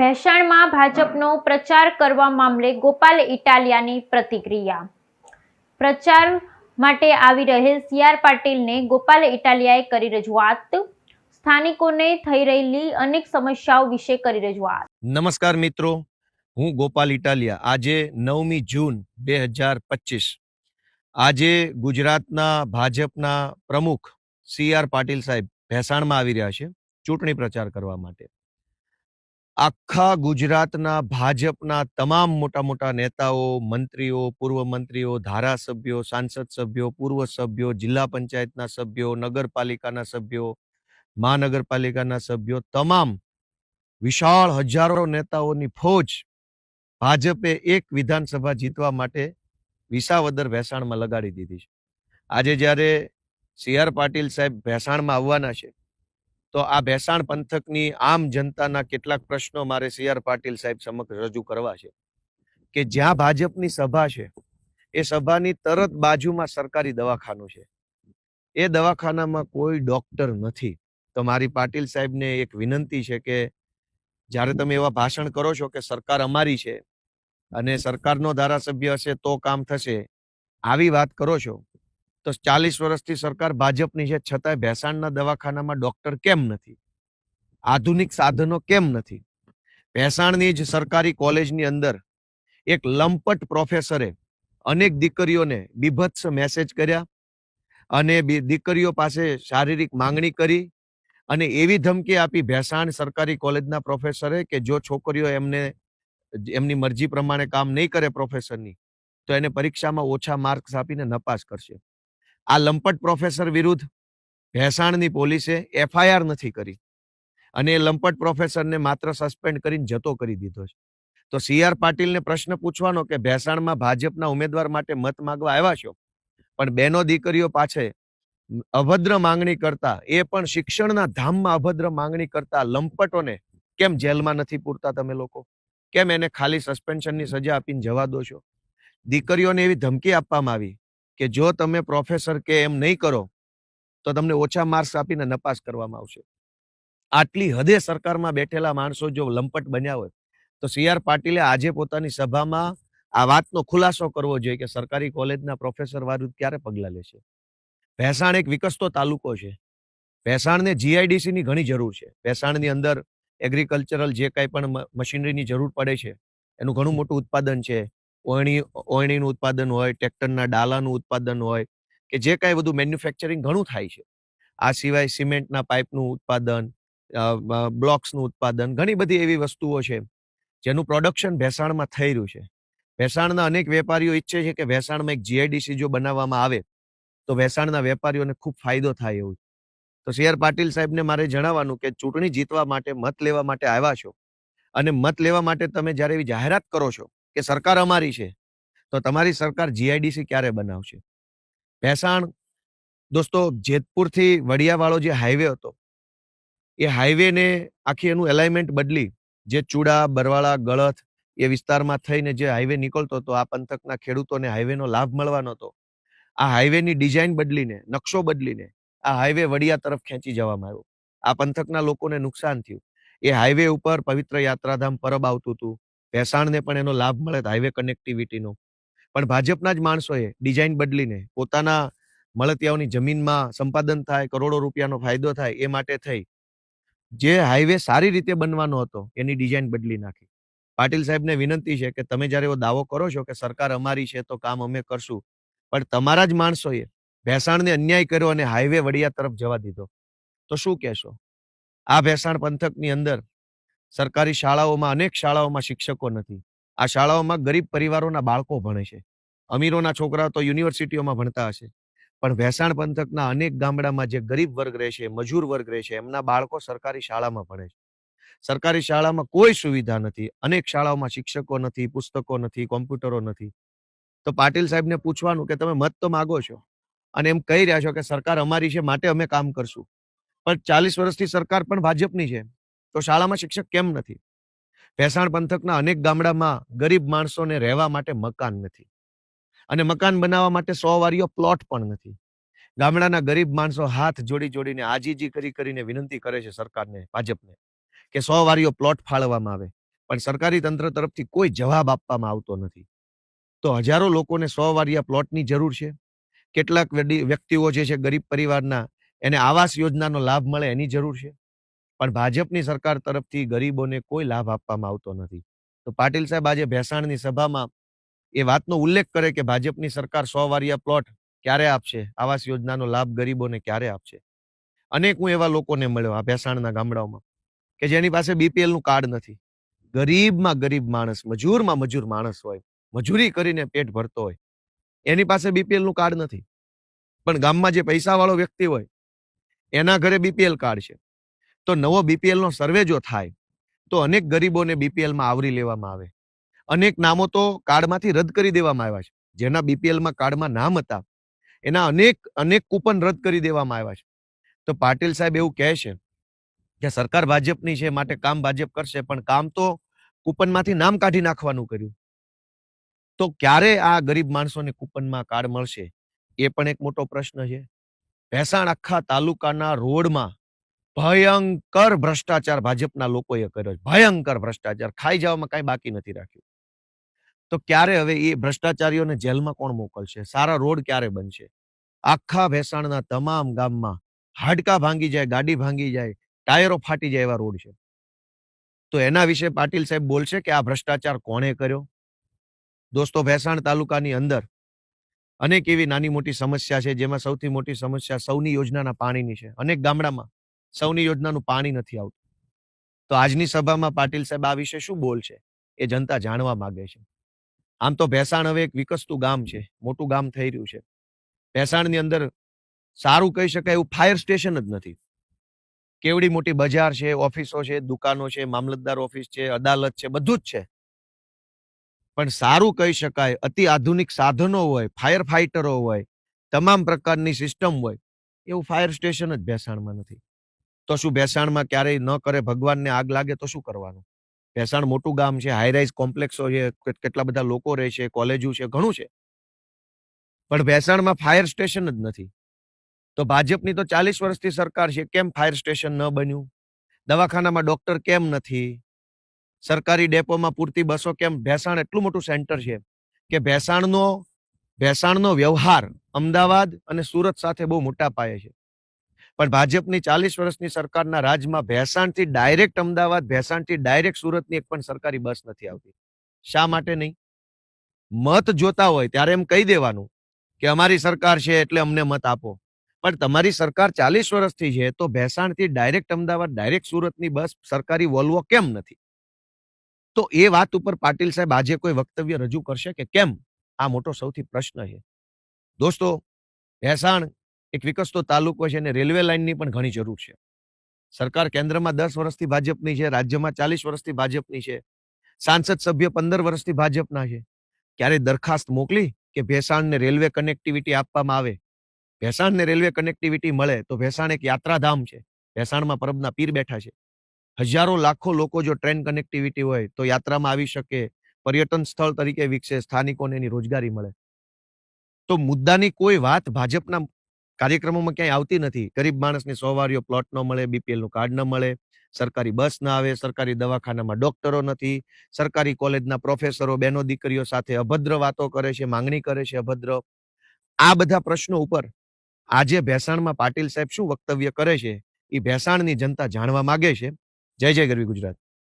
ભેસાણમાં ભાજપનો પ્રચાર કરવા મામલે ગોપાલ ઇટાલિયાની પ્રતિક્રિયા. પ્રચાર માટે આવી રહેલ સી.આર. પાટીલને ગોપાલ ઇટાલિયાએ કરી રજૂઆત. સ્થાનિકોને થઈ રહેલી અનેક સમસ્યાઓ વિશે કરી રજૂઆત. નમસ્કાર મિત્રો, હું ગોપાલ ઇટાલિયા. આજે 9મી જૂન 2025 આજે ગુજરાતના ભાજપના પ્રમુખ સી.આર. પાટીલ સાહેબ ભેસાણમાં આવી રહ્યા છે ચૂંટણી પ્રચાર કરવા માટે. આખા ગુજરાતના ભાજપના તમામ મોટા મોટા નેતાઓ, મંત્રીઓ, પૂર્વ મંત્રીઓ, ધારાસભ્યો, સાંસદ સભ્યો, પૂર્વ સભ્યો, જિલ્લા પંચાયતના સભ્યો, નગરપાલિકાના સભ્યો, મહાનગરપાલિકાના સભ્યો, તમામ વિશાળ હજારો નેતાઓની ફોજ ભાજપે એક વિધાનસભા જીતવા માટે વિસાવદર ભેસાણમાં લગાડી દીધી છે. આજે જ્યારે સી.આર. પાટીલ સાહેબ ભેસાણમાં આવવાના છે તો આ ભેસાણ પંથકની આમ જનતાના કેટલાક પ્રશ્નો મારે સી.આર. પાટીલ સાહેબ સમક્ષ રજૂ કરવા છે કે જ્યાં ભાજપની સભા છે એ સભાની તરત બાજુમાં સરકારી દવાખાનું છે. એ દવાખાનામાં કોઈ ડોક્ટર નથી. તો મારી પાટીલ સાહેબને એક વિનંતી છે કે જ્યારે તમે એવા ભાષણ કરો છો કે સરકાર અમારી છે અને સરકારનો ધારાસભ્ય હશે તો કામ થશે, આવી વાત કરો છો, તો 40 વર્ષથી સરકાર ભાજપની છે છતાંય ભેસાણના દવાખાનામાં ડોક્ટર કેમ નથી? આધુનિક સાધનો કેમ નથી? ભેસાણની જ સરકારી કોલેજની અંદર એક લંપટ પ્રોફેસરે અનેક દીકરીઓને બીભત્સ મેસેજ કર્યા અને દીકરીઓ પાસે શારીરિક માંગણી કરી અને એવી ધમકી આપી ભેસાણ સરકારી કોલેજના પ્રોફેસરે કે જો છોકરીઓ એમની મરજી પ્રમાણે કામ નહીં કરે પ્રોફેસરની તો એને પરીક્ષામાં ઓછા માર્ક્સ આપીને નપાસ કરશે. આ લંપટ પ્રોફેસર વિરુદ્ધ ભેસાણની પોલીસે એફઆઈઆર નથી કરી અને એ લંપટ પ્રોફેસરને માત્ર સસ્પેન્ડ કરીને જતો કરી દીધો છે. તો સી.આર. પાટીલને પ્રશ્ન પૂછવાનો કે ભેસાણમાં ભાજપના ઉમેદવાર માટે મત માંગવા આવ્યા છો પણ બેનો દીકરીઓ પાછળ અભદ્ર માંગણી કરતા, એ પણ શિક્ષણના ધામમાં અભદ્ર માંગણી કરતા લંપટોને કેમ જેલમાં નથી પૂરતા તમે લોકો? કેમ એને ખાલી સસ્પેન્શનની સજા આપીને જવા દો છો? દીકરીઓને એવી ધમકી આપવામાં આવી કે જો તમે પ્રોફેસર કે એમ નહીં કરો તો તમને ઓછા માર્ક્સ આપીને નપાસ કરવામાં આવશે. આટલી હદે સરકારમાં બેઠેલા માણસો જો લંપટ બન્યા હોય તો સી.આર. પાટીલે આજે પોતાની સભામાં આ વાતનો ખુલાસો કરવો જોઈએ કે સરકારી કોલેજના પ્રોફેસર વિરુદ્ધ ક્યારે પગલાં લેશે. ભેસાણ એક વિકસતો તાલુકો છે. ભેસાણને જીઆઈડીસીની ઘણી જરૂર છે. ભેસાણની અંદર એગ્રીકલ્ચરલ જે કાંઈ પણ મશીનરીની જરૂર પડે છે એનું ઘણું મોટું ઉત્પાદન છે. ઓયણીનું ઉત્પાદન હોય, ટ્રેક્ટરના ડાલાનું ઉત્પાદન હોય કે જે કાંઈ બધું મેન્યુફેક્ચરિંગ ઘણું થાય છે. આ સિવાય સિમેન્ટના પાઇપનું ઉત્પાદન, બ્લોક્સનું ઉત્પાદન, ઘણી બધી એવી વસ્તુઓ છે જેનું પ્રોડક્શન ભેસાણમાં થઈ રહ્યું છે. ભેસાણના અનેક વેપારીઓ ઈચ્છે છે કે ભેસાણમાં એક જીઆઈડીસી જો બનાવવામાં આવે તો ભેસાણના વેપારીઓને ખૂબ ફાયદો થાય એવું. તો સી.આર. પાટીલ સાહેબને મારે જણાવવાનું કે ચૂંટણી જીતવા માટે, મત લેવા માટે આવ્યા છો અને મત લેવા માટે તમે જ્યારે એવી જાહેરાત કરો છો કે સરકાર અમારી છે તો તમારી સરકાર જીઆઈડીસી ક્યારે બનાવશે? ભેસાણ દોસ્તો, જેતપુરથી વડિયાવાળો જે હાઈવે હતો એ હાઈવેને આખી એનું એલાઇનમેન્ટ બદલી, જે ચૂડા, બરવાળા, ગળથ એ વિસ્તારમાં થઈને જે હાઈવે નીકળતો હતો, આ પંથકના ખેડૂતોને હાઈવેનો લાભ મળવાનો હતો. આ હાઈવેની ડિઝાઇન બદલીને, નકશો બદલીને આ હાઈવે વડિયા તરફ ખેંચી જવામાં આવ્યો. આ પંથકના લોકોને નુકસાન થયું. એ હાઈવે ઉપર પવિત્ર યાત્રાધામ પરબ આવતું હતું. ભેસાણને પણ એનો લાભ મળે હાઈવે કનેક્ટિવિટીનો. પણ ભાજપના જ માણસોએ ડિઝાઇન બદલીને પોતાના મળતિયાઓની જમીનમાં સંપાદન થાય, કરોડો રૂપિયાનો ફાયદો થાય એ માટે થઈ જે હાઈવે સારી રીતે બનવાનો હતો એની ડિઝાઇન બદલી નાખી. પાટીલ સાહેબને વિનંતી છે કે તમે જ્યારે એવો દાવો કરો છો કે સરકાર અમારી છે તો કામ અમે કરશું, પણ તમારા જ માણસોએ ભેસાણને અન્યાય કર્યો અને હાઈવે વડિયા તરફ જવા દીધો, તો શું કહેશો? આ ભેસાણ પંથકની અંદર સરકારી શાળાઓમાં, અનેક શાળાઓમાં શિક્ષકો નથી. આ શાળાઓમાં ગરીબ પરિવારોના બાળકો ભણે છે. અમીરોના છોકરાઓ તો યુનિવર્સિટીઓમાં ભણતા હશે, પણ ભેસાણ પંથકના અનેક ગામડામાં જે ગરીબ વર્ગ રહે છે, મજૂર વર્ગ રહે છે, એમના બાળકો સરકારી શાળામાં ભણે છે. સરકારી શાળામાં કોઈ સુવિધા નથી. અનેક શાળાઓમાં શિક્ષકો નથી, પુસ્તકો નથી, કોમ્પ્યુટરો નથી. તો પાટીલ સાહેબને પૂછવાનું કે તમે મત તો માગો છો અને એમ કહી રહ્યા છો કે સરકાર અમારી છે માટે અમે કામ કરશું, પણ 40 વર્ષથી સરકાર પણ ભાજપની છે તો શાળામાં શિક્ષક કેમ નથી? ભેસાણ પંથકના અનેક ગામડામાં ગરીબ માણસોને રહેવા માટે મકાન નથી અને મકાન બનાવવા માટે 100 વારીઓ પ્લોટ પણ નથી. ગામડાના ગરીબ માણસો હાથ જોડીને આજીજી કરીને વિનંતી કરે છે સરકારને, ભાજપને, કે 100 વારીઓ પ્લોટ ફાળવવામાં આવે. પણ સરકારી તંત્ર તરફથી કોઈ જવાબ આપવામાં આવતો નથી. તો હજારો લોકોને 100 વારિયા પ્લોટની જરૂર છે. કેટલાક વ્યક્તિઓ જે છે ગરીબ પરિવારના, એને આવાસ યોજનાનો લાભ મળે એની જરૂર છે. પણ ભાજપની સરકાર તરફથી ગરીબોને કોઈ લાભ આપવામાં આવતો નથી. તો પાટીલ સાહેબ આજે ભેસાણની સભામાં એ વાતનો ઉલ્લેખ કરે કે ભાજપની સરકાર 100 વારિયા પ્લોટ ક્યારે આપશે, આવાસ યોજનાનો લાભ ગરીબોને ક્યારે આપશે. અનેક હું એવા લોકોને મળ્યો આ ભેસાણના ગામડાઓમાં કે જેની પાસે બીપીએલ નું કાર્ડ નથી. ગરીબમાં ગરીબ માણસ, મજૂરમાં મજૂર માણસ હોય, મજૂરી કરીને પેટ ભરતો હોય, એની પાસે બીપીએલ નું કાર્ડ નથી. પણ ગામમાં જે પૈસાવાળો વ્યક્તિ હોય એના ઘરે બીપીએલ કાર્ડ છે. તો નવો બીપીએલ નો સર્વે જો થાય તો અનેક ગરીબોને બીપીએલમાં આવરી લેવામાં આવે. અનેક નામો તો કાર્ડમાંથી રદ કરી દેવામાં આવ્યા છે. જેના બીપીએલમાં કાર્ડમાં નામ હતા એના અનેક કૂપન રદ કરી દેવામાં આવ્યા છે. તો પાટીલ સાહેબ એવું કહે છે કે સરકાર ભાજપની છે માટે કામ ભાજપ કરશે, પણ કામ તો કૂપનમાંથી નામ કાઢી નાખવાનું કર્યું. તો ક્યારે આ ગરીબ માણસોને કૂપનમાં કાર્ડ મળશે એ પણ એક મોટો પ્રશ્ન છે. ભેસાણ આખા તાલુકાના રોડમાં ભયંકર ભ્રષ્ટાચાર ભાજપના લોકોએ કર્યો છે. ભયંકર ભ્રષ્ટાચાર, ખાઈ જવામાં કઈ બાકી નથી રાખ્યું. તો ક્યારે હવે એ ભ્રષ્ટાચારીઓને જેલમાં કોણ મોકલશે? સારા રોડ ક્યારે બનશે? આખા ભેસાણના તમામ ગામમાં હાડકા ભાંગી જાય, ગાડી ભાંગી જાય, ટાયરો ફાટી જાય એવા રોડ છે. તો એના વિશે પાટીલ સાહેબ બોલશે કે આ ભ્રષ્ટાચાર કોણે કર્યો? દોસ્તો, ભેસાણ તાલુકાની અંદર અનેક એવી નાની મોટી સમસ્યા છે, જેમાં સૌથી મોટી સમસ્યા સૌની યોજનાના પાણીની છે. અનેક ગામડામાં સૌની યોજનાનું પાણી નથી આવતું. તો આજની સભામાં પાટીલ સાહેબ આ વિશે શું બોલશે એ જનતા જાણવા માંગે છે. આમ તો ભેસાણ હવે એક વિકસતું ગામ છે, મોટું ગામ થઈ રહ્યું છે. ભેસાણની અંદર સારું કહી શકાય એવું ફાયર સ્ટેશન જ નથી. કેવડી મોટી બજાર છે, ઓફિસો છે, દુકાનો છે, મામલતદાર ઓફિસ છે, અદાલત છે, બધું જ છે. પણ સારું કહી શકાય અતિ આધુનિક સાધનો હોય, ફાયર ફાઈટરો હોય, તમામ પ્રકારની સિસ્ટમ હોય એવું ફાયર સ્ટેશન જ ભેસાણમાં નથી. તો શું ભેસાણમાં ક્યારેય ન કરે ભગવાનને આગ લાગે તો શું કરવાનું? ભેસાણ મોટું ગામ છે, હાઈરાઇઝ કોમ્પ્લેક્સો છે, કેટલા બધા લોકો રહે છે, કોલેજો છે, ઘણું છે. પણ ભેસાણમાં ફાયર સ્ટેશન જ નથી. તો ભાજપની તો 40 વર્ષથી સરકાર છે, કેમ ફાયર સ્ટેશન ન બન્યું? દવાખાનામાં ડોક્ટર કેમ નથી? સરકારી ડેપોમાં પૂરતી બસો કેમ? ભેસાણ એટલું મોટું સેન્ટર છે કે ભેસાણનો વ્યવહાર અમદાવાદ અને સુરત સાથે બહુ મોટા પાયે છે. પણ ભાજપની 40 વર્ષની સરકારના રાજમાં ભેસાણથી ડાયરેક્ટ અમદાવાદ, ભેસાણથી ડાયરેક્ટ સુરતની એક પણ સરકારી બસ નથી આવતી. શા માટે નહીં? મત જોતા હોય ત્યારે એમ કહી દેવાનું કે અમારી સરકાર છે એટલે અમને મત આપો. પણ તમારી સરકાર 40 વર્ષથી છે તો ભેસાણથી ડાયરેક્ટ અમદાવાદ, ડાયરેક્ટ સુરતની બસ, સરકારી વોલ્વો કેમ નથી? તો એ વાત ઉપર પાટીલ સાહેબ આજે કોઈ વક્તવ્ય રજૂ કરશે કે કેમ? આ મોટો સૌથી પ્રશ્ન છે. દોસ્તો, ભેસાણ એક વિકસતો તાલુકો છે અને રેલવે લાઇનની પણ ઘણી જરૂર છે. સરકાર કેન્દ્રમાં 10 વર્ષથી ભાજપની છે, રાજ્યમાં 40 વર્ષથી ભાજપની છે, સાંસદ સભ્ય 15 વર્ષથી ભાજપના છે. ક્યારે દરખાસ્ત મોકલી કે ભેસાણને રેલવે કનેક્ટિવિટી આપવામાં આવે? ભેસાણને રેલવે કનેક્ટિવિટી મળે તો ભેસાણ એક યાત્રાધામ છે. ભેસાણમાં પરબના પીર બેઠા છે. હજારો લાખો લોકો જો ટ્રેન કનેક્ટિવિટી હોય તો યાત્રામાં આવી શકે, પર્યટન સ્થળ તરીકે વિકસે, સ્થાનિકોને એની રોજગારી મળે. તો મુદ્દાની કોઈ વાત ભાજપના કાર્યક્રમોમાં ક્યાંય આવતી નથી. ગરીબ માણસને 100 વારિયો પ્લોટ ન મળે, બીપીએલ નું કાર્ડ ન મળે, સરકારી બસ ના આવે, સરકારી દવાખાનામાં ડોક્ટરો નથી, સરકારી કોલેજના પ્રોફેસરો બહેનો દીકરીઓ સાથે અભદ્ર વાતો કરે છે, માંગણી કરે છે અભદ્ર. આ બધા પ્રશ્નો ઉપર આજે ભેસાણમાં પાટીલ સાહેબ શું વક્તવ્ય કરે છે એ ભેસાણની જનતા જાણવા માંગે છે. જય જય ગરવી ગુજરાત.